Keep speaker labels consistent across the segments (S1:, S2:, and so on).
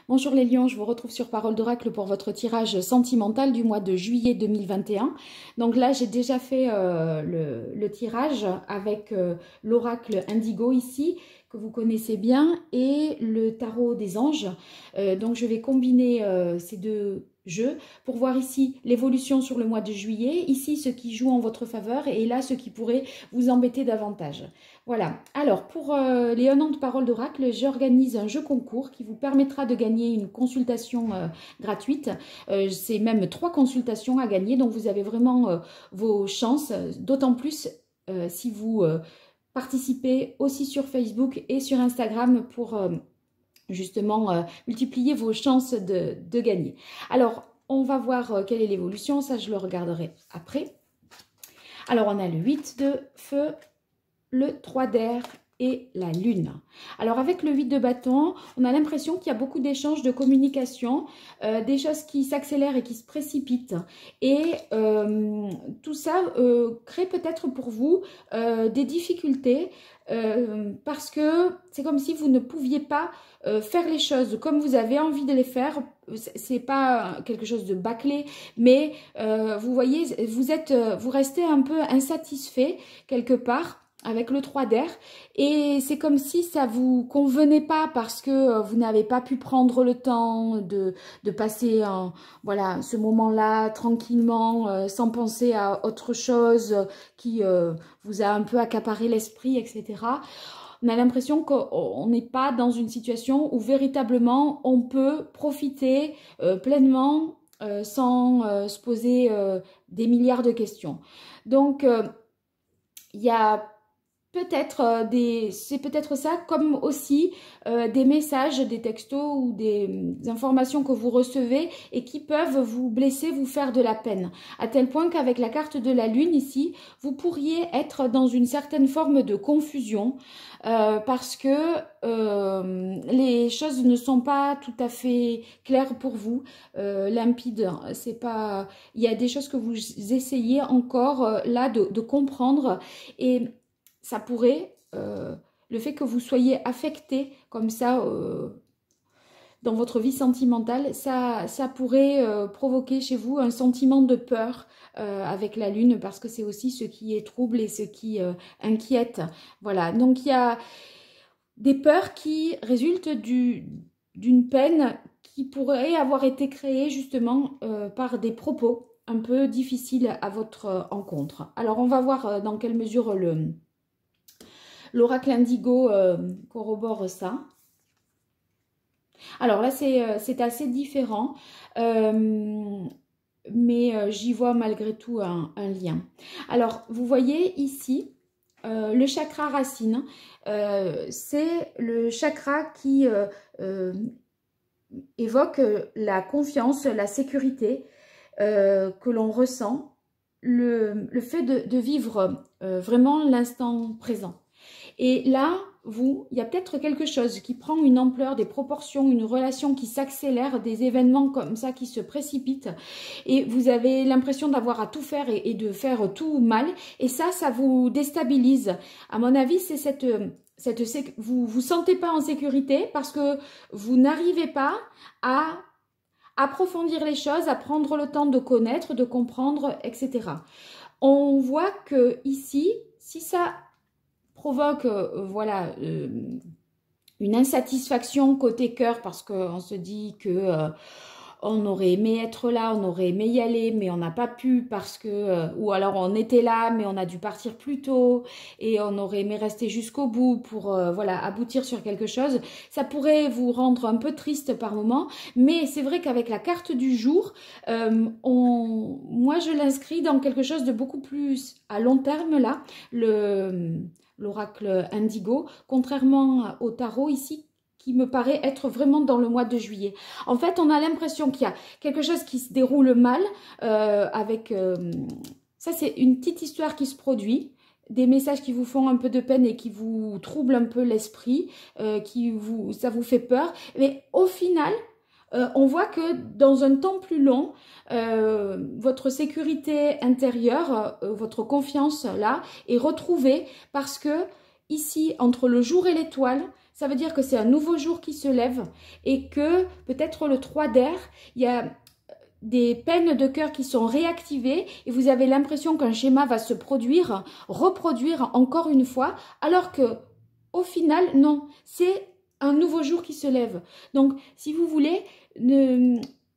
S1: Bonjour les lions, je vous retrouve sur Parole d'Oracle pour votre tirage sentimental du mois de juillet 2021. Donc là, j'ai déjà fait le tirage avec l'oracle Indigo ici, que vous connaissez bien, et le tarot des anges. Donc je vais combiner ces deux jeux pour voir ici l'évolution sur le mois de juillet, ici ce qui joue en votre faveur et là ce qui pourrait vous embêter davantage. Voilà, alors pour les 1 an de Parole d'Oracle, j'organise un jeu concours qui vous permettra de gagner une consultation gratuite. C'est même 3 consultations à gagner, donc vous avez vraiment vos chances, d'autant plus si vous participez aussi sur Facebook et sur Instagram pour justement multiplier vos chances de gagner. Alors, on va voir quelle est l'évolution, ça je le regarderai après. Alors, on a le 8 de feu, le 3 d'air et la lune. Alors avec le 8 de bâton, on a l'impression qu'il y a beaucoup d'échanges, de communication, des choses qui s'accélèrent et qui se précipitent. Et tout ça crée peut-être pour vous des difficultés parce que c'est comme si vous ne pouviez pas faire les choses comme vous avez envie de les faire. C'est pas quelque chose de bâclé, mais vous voyez, vous restez un peu insatisfait quelque part avec le 3 d'air, et c'est comme si ça vous convenait pas parce que vous n'avez pas pu prendre le temps de passer voilà, ce moment-là tranquillement, sans penser à autre chose qui vous a un peu accaparé l'esprit, etc. On a l'impression qu'on n'est pas dans une situation où véritablement on peut profiter pleinement sans se poser des milliards de questions. Donc, il y a peut-être c'est peut-être ça, comme aussi des messages, des textos ou des informations que vous recevez et qui peuvent vous blesser, vous faire de la peine. À tel point qu'avec la carte de la lune ici, vous pourriez être dans une certaine forme de confusion parce que les choses ne sont pas tout à fait claires pour vous, limpides. C'est pas, il y a des choses que vous essayez encore là de comprendre, et ça pourrait, le fait que vous soyez affecté comme ça dans votre vie sentimentale, ça pourrait provoquer chez vous un sentiment de peur avec la lune, parce que c'est aussi ce qui est trouble et ce qui inquiète. Voilà, donc il y a des peurs qui résultent d'une peine qui pourrait avoir été créée justement par des propos un peu difficiles à votre encontre. Alors on va voir dans quelle mesure l'oracle Indigo corrobore ça. Alors là, c'est assez différent, mais j'y vois malgré tout un lien. Alors, vous voyez ici, le chakra racine, c'est le chakra qui évoque la confiance, la sécurité que l'on ressent, le fait de vivre vraiment l'instant présent. Et là, il y a peut-être quelque chose qui prend une ampleur, des proportions, une relation qui s'accélère, des événements comme ça qui se précipitent. Et vous avez l'impression d'avoir à tout faire et de faire tout mal. Et ça vous déstabilise. À mon avis, c'est vous vous sentez pas en sécurité parce que vous n'arrivez pas à approfondir les choses, à prendre le temps de connaître, de comprendre, etc. On voit que ici, si ça provoque voilà, une insatisfaction côté cœur, parce qu'on se dit que on aurait aimé être là, on aurait aimé y aller, mais on n'a pas pu parce que, ou alors on était là, mais on a dû partir plus tôt et on aurait aimé rester jusqu'au bout pour voilà, aboutir sur quelque chose. Ça pourrait vous rendre un peu triste par moment, mais c'est vrai qu'avec la carte du jour, moi je l'inscris dans quelque chose de beaucoup plus à long terme là, l'oracle Indigo, contrairement au tarot ici, qui me paraît être vraiment dans le mois de juillet. En fait, on a l'impression qu'il y a quelque chose qui se déroule mal avec... ça, c'est une petite histoire qui se produit, des messages qui vous font un peu de peine et qui vous troublent un peu l'esprit, ça vous fait peur. Mais au final, on voit que dans un temps plus long, votre sécurité intérieure, votre confiance là, est retrouvée parce que ici, entre le jour et l'étoile, ça veut dire que c'est un nouveau jour qui se lève et que peut-être le 3 d'air, il y a des peines de cœur qui sont réactivées et vous avez l'impression qu'un schéma va se produire, reproduire encore une fois, alors que au final, non, c'est un nouveau jour qui se lève. Donc, si vous voulez,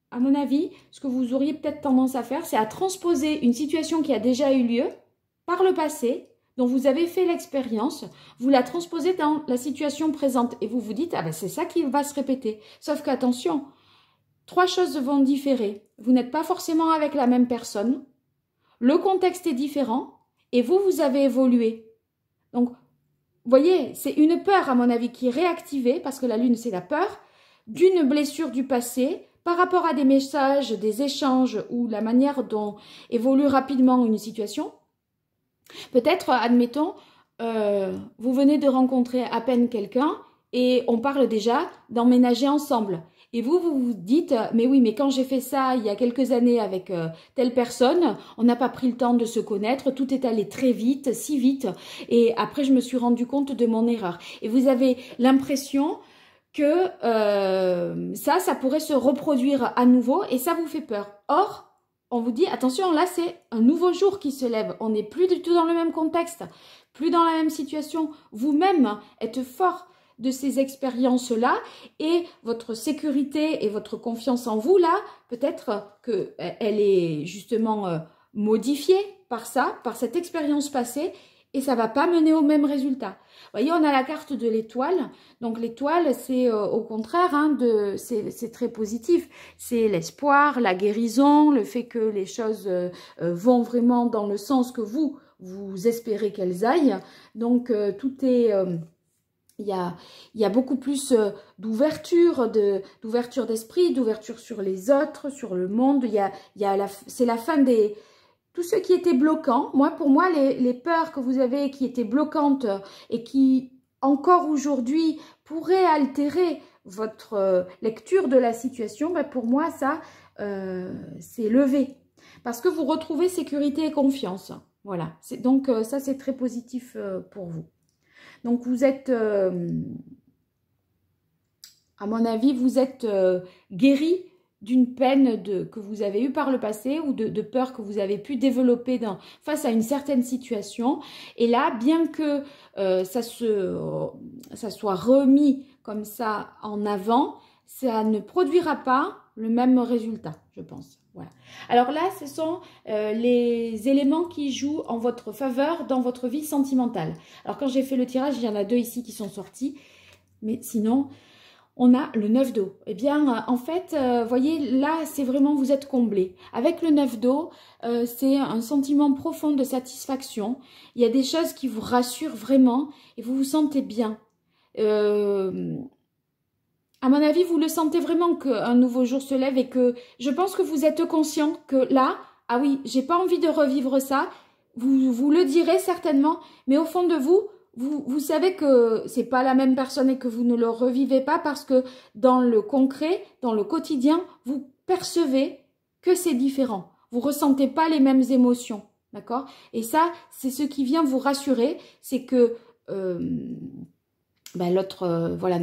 S1: à mon avis, ce que vous auriez peut-être tendance à faire, c'est à transposer une situation qui a déjà eu lieu par le passé, dont vous avez fait l'expérience, vous la transposez dans la situation présente et vous vous dites, ah ben c'est ça qui va se répéter. Sauf qu'attention, 3 choses vont différer. Vous n'êtes pas forcément avec la même personne, le contexte est différent et vous, vous avez évolué. Donc, vous voyez, c'est une peur, à mon avis, qui est réactivée, parce que la lune, c'est la peur, d'une blessure du passé, par rapport à des messages, des échanges, ou la manière dont évolue rapidement une situation. Peut-être, admettons, vous venez de rencontrer à peine quelqu'un, et on parle déjà d'emménager ensemble. Et vous vous dites, mais oui, mais quand j'ai fait ça il y a quelques années avec telle personne, on n'a pas pris le temps de se connaître, tout est allé très vite, si vite, et après je me suis rendu compte de mon erreur. Et vous avez l'impression que ça pourrait se reproduire à nouveau et ça vous fait peur. Or, on vous dit, attention, là c'est un nouveau jour qui se lève, on n'est plus du tout dans le même contexte, plus dans la même situation, vous-même êtes fort de ces expériences-là et votre sécurité et votre confiance en vous, là, peut-être qu'elle est justement modifiée par ça, par cette expérience passée et ça ne va pas mener au même résultat. Vous voyez, on a la carte de l'étoile. Donc l'étoile, c'est au contraire, hein, c'est très positif. C'est l'espoir, la guérison, le fait que les choses vont vraiment dans le sens que vous espérez qu'elles aillent. Donc tout est... il y a beaucoup plus d'ouverture d'esprit, d'ouverture sur les autres, sur le monde. C'est la fin des... Tout ce qui était bloquant, pour moi, les peurs que vous avez qui étaient bloquantes et qui, encore aujourd'hui, pourraient altérer votre lecture de la situation, pour moi, ça, c'est levé. Parce que vous retrouvez sécurité et confiance. Voilà. Donc, ça, c'est très positif pour vous. Donc, vous êtes, à mon avis, vous êtes guéri d'une peine que vous avez eue par le passé ou de peur que vous avez pu développer face à une certaine situation. Et là, bien que ça soit remis comme ça en avant, ça ne produira pas le même résultat, je pense. Voilà. Alors là, ce sont les éléments qui jouent en votre faveur dans votre vie sentimentale. Alors quand j'ai fait le tirage, il y en a 2 ici qui sont sortis, mais sinon... on a le 9 d'eau. Eh bien, en fait, voyez, là, c'est vraiment, vous êtes comblé. Avec le 9 d'eau, c'est un sentiment profond de satisfaction. Il y a des choses qui vous rassurent vraiment et vous vous sentez bien. À mon avis, vous le sentez vraiment qu'un nouveau jour se lève et que je pense que vous êtes conscient que là, ah oui, j'ai pas envie de revivre ça. Vous le direz certainement, mais au fond de vous, vous savez que c'est pas la même personne et que vous ne le revivez pas parce que dans le concret, dans le quotidien, vous percevez que c'est différent. Vous ressentez pas les mêmes émotions, d'accord? Et ça, c'est ce qui vient vous rassurer, c'est que l'autre, voilà,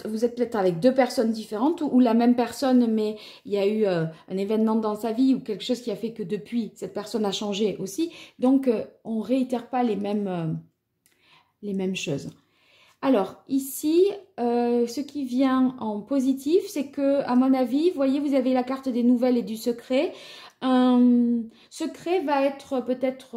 S1: vous êtes peut-être avec 2 personnes différentes ou la même personne, mais il y a eu un événement dans sa vie ou quelque chose qui a fait que depuis, cette personne a changé aussi. Donc, on ne réitère pas les mêmes choses. Alors, ici, ce qui vient en positif, c'est que, à mon avis, vous voyez, vous avez la carte des nouvelles et du secret. Un secret va être peut-être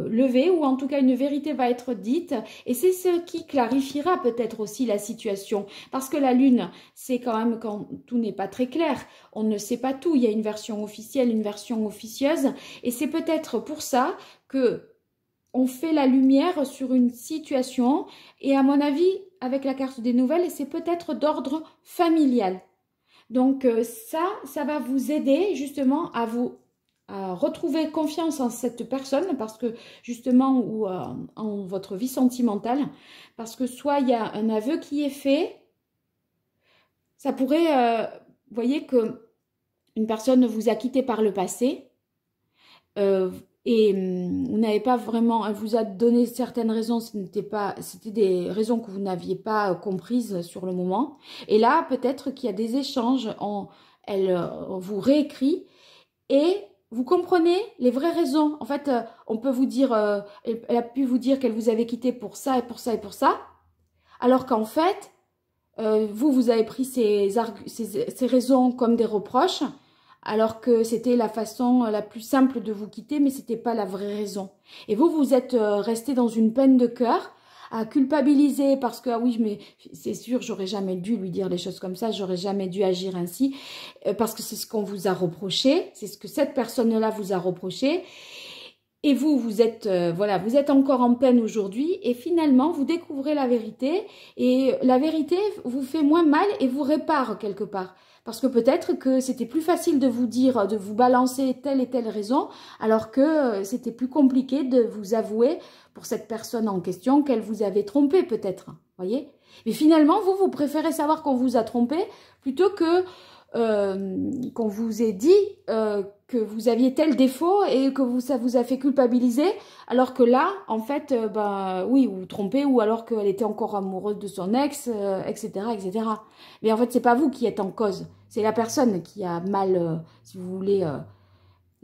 S1: levé ou en tout cas une vérité va être dite et c'est ce qui clarifiera peut-être aussi la situation parce que la lune c'est quand même quand tout n'est pas très clair, on ne sait pas tout, il y a une version officielle, une version officieuse et c'est peut-être pour ça que on fait la lumière sur une situation et à mon avis avec la carte des nouvelles c'est peut-être d'ordre familial. Donc ça va vous aider justement à retrouver confiance en cette personne parce que justement ou en votre vie sentimentale parce que soit il y a un aveu qui est fait, ça pourrait, vous voyez que une personne vous a quitté par le passé, Et vous n'avez pas vraiment, elle vous a donné certaines raisons, c'était des raisons que vous n'aviez pas comprises sur le moment. Et là, peut-être qu'il y a des échanges, elle vous réécrit et vous comprenez les vraies raisons. En fait, on peut vous dire, elle a pu vous dire qu'elle vous avait quitté pour ça et pour ça et pour ça, alors qu'en fait, vous avez pris ces raisons comme des reproches, alors que c'était la façon la plus simple de vous quitter, mais c'était pas la vraie raison. Et vous êtes resté dans une peine de cœur, à culpabiliser parce que, ah oui, mais c'est sûr, j'aurais jamais dû lui dire les choses comme ça, j'aurais jamais dû agir ainsi, parce que c'est ce qu'on vous a reproché, c'est ce que cette personne-là vous a reproché. Et vous êtes, voilà, vous êtes encore en peine aujourd'hui et finalement, vous découvrez la vérité et la vérité vous fait moins mal et vous répare quelque part. Parce que peut-être que c'était plus facile de vous dire, de vous balancer telle et telle raison, alors que c'était plus compliqué de vous avouer pour cette personne en question qu'elle vous avait trompé peut-être, voyez. Mais finalement, vous préférez savoir qu'on vous a trompé plutôt que qu'on vous ait dit que vous aviez tel défaut et que ça vous a fait culpabiliser, alors que là, en fait, oui, vous vous trompez, ou alors qu'elle était encore amoureuse de son ex, etc., etc. Mais en fait, c'est pas vous qui êtes en cause, c'est la personne qui a mal, si vous voulez,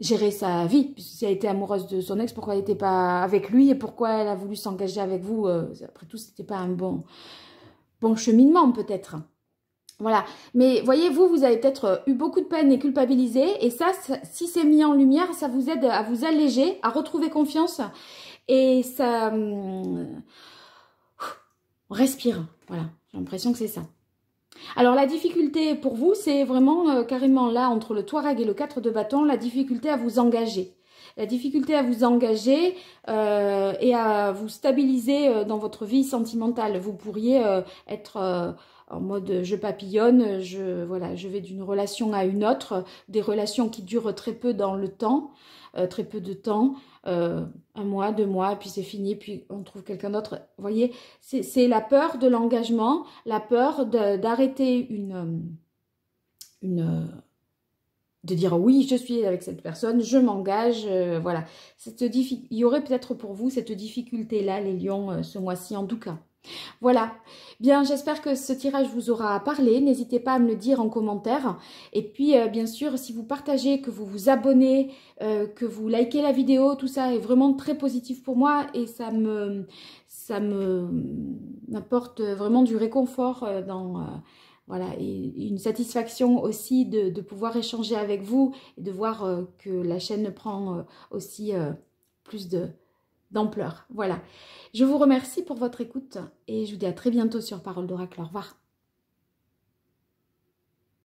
S1: gérer sa vie, puisque si elle était amoureuse de son ex, pourquoi elle n'était pas avec lui et pourquoi elle a voulu s'engager avec vous, après tout, c'était pas un bon cheminement peut-être. Voilà, mais voyez, vous avez peut-être eu beaucoup de peine et culpabilisé, et ça, si c'est mis en lumière, ça vous aide à vous alléger, à retrouver confiance, et ça respire, voilà, j'ai l'impression que c'est ça. Alors la difficulté pour vous, c'est vraiment carrément là, entre le Touareg et le 4 de bâton, la difficulté à vous engager. La difficulté à vous engager et à vous stabiliser dans votre vie sentimentale. Vous pourriez être en mode je papillonne, voilà, je vais d'une relation à une autre, des relations qui durent très peu dans le temps, très peu de temps, 1 mois, 2 mois, puis c'est fini, puis on trouve quelqu'un d'autre. Vous voyez, c'est la peur de l'engagement, la peur d'arrêter de dire oui, je suis avec cette personne, je m'engage, voilà. Il y aurait peut-être pour vous cette difficulté-là, les lions, ce mois-ci en tout cas. Voilà, bien j'espère que ce tirage vous aura parlé, n'hésitez pas à me le dire en commentaire, et puis bien sûr si vous partagez, que vous vous abonnez, que vous likez la vidéo, tout ça est vraiment très positif pour moi et ça m'apporte vraiment du réconfort voilà, et une satisfaction aussi de pouvoir échanger avec vous et de voir que la chaîne prend aussi plus d'ampleur. Voilà. Je vous remercie pour votre écoute et je vous dis à très bientôt sur Parole d'Oracle. Au revoir.